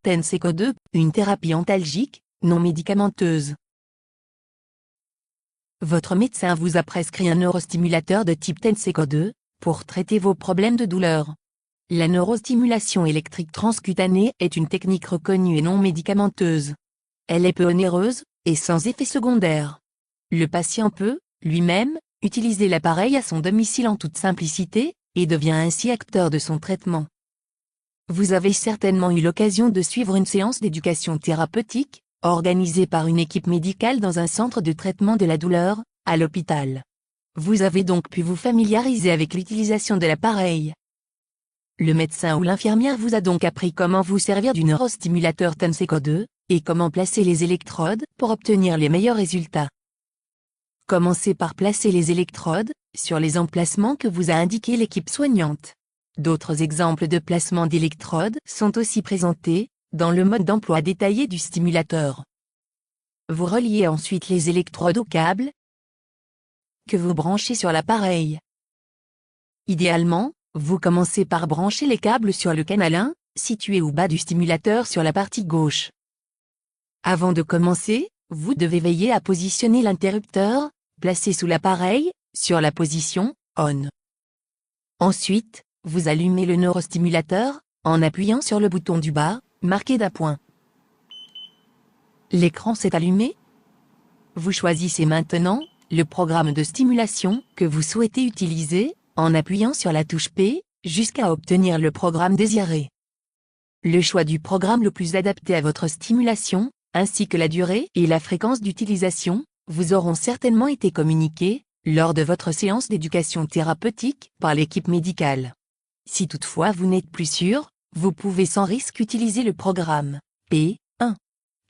Tenseco 2, une thérapie antalgique, non médicamenteuse. Votre médecin vous a prescrit un neurostimulateur de type Tenseco 2 pour traiter vos problèmes de douleur. La neurostimulation électrique transcutanée est une technique reconnue et non médicamenteuse. Elle est peu onéreuse et sans effet secondaire. Le patient peut, lui-même, utiliser l'appareil à son domicile en toute simplicité et devient ainsi acteur de son traitement. Vous avez certainement eu l'occasion de suivre une séance d'éducation thérapeutique, organisée par une équipe médicale dans un centre de traitement de la douleur, à l'hôpital. Vous avez donc pu vous familiariser avec l'utilisation de l'appareil. Le médecin ou l'infirmière vous a donc appris comment vous servir du neurostimulateur Tenseco 2, et comment placer les électrodes pour obtenir les meilleurs résultats. Commencez par placer les électrodes sur les emplacements que vous a indiqués l'équipe soignante. D'autres exemples de placement d'électrodes sont aussi présentés dans le mode d'emploi détaillé du stimulateur. Vous reliez ensuite les électrodes au câble que vous branchez sur l'appareil. Idéalement, vous commencez par brancher les câbles sur le canal 1, situé au bas du stimulateur sur la partie gauche. Avant de commencer, vous devez veiller à positionner l'interrupteur, placé sous l'appareil, sur la position « On ». Ensuite, vous allumez le neurostimulateur, en appuyant sur le bouton du bas, marqué d'appoint. L'écran s'est allumé. Vous choisissez maintenant le programme de stimulation que vous souhaitez utiliser, en appuyant sur la touche P, jusqu'à obtenir le programme désiré. Le choix du programme le plus adapté à votre stimulation, ainsi que la durée et la fréquence d'utilisation, vous auront certainement été communiqués lors de votre séance d'éducation thérapeutique par l'équipe médicale. Si toutefois vous n'êtes plus sûr, vous pouvez sans risque utiliser le programme P1,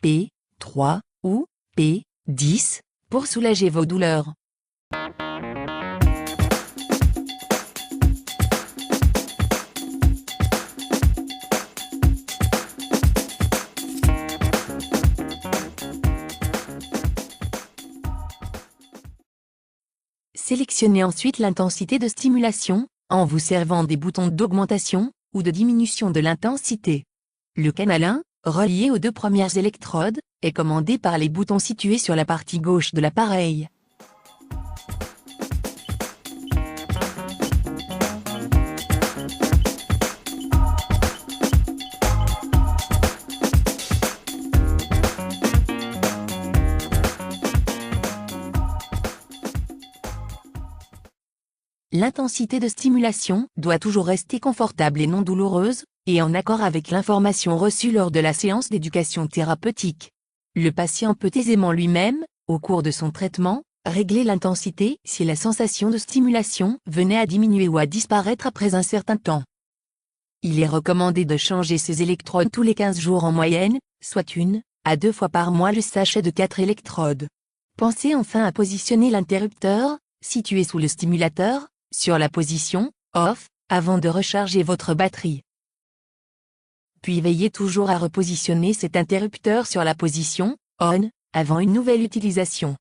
P3 ou P10 pour soulager vos douleurs. Sélectionnez ensuite l'intensité de stimulation, en vous servant des boutons d'augmentation ou de diminution de l'intensité. Le canal 1, relié aux deux premières électrodes, est commandé par les boutons situés sur la partie gauche de l'appareil. L'intensité de stimulation doit toujours rester confortable et non douloureuse, et en accord avec l'information reçue lors de la séance d'éducation thérapeutique. Le patient peut aisément lui-même, au cours de son traitement, régler l'intensité si la sensation de stimulation venait à diminuer ou à disparaître après un certain temps. Il est recommandé de changer ces électrodes tous les 15 jours en moyenne, soit 1 à 2 fois par mois le sachet de 4 électrodes. Pensez enfin à positionner l'interrupteur, situé sous le stimulateur, sur la position « Off » avant de recharger votre batterie. Puis veillez toujours à repositionner cet interrupteur sur la position « On » avant une nouvelle utilisation.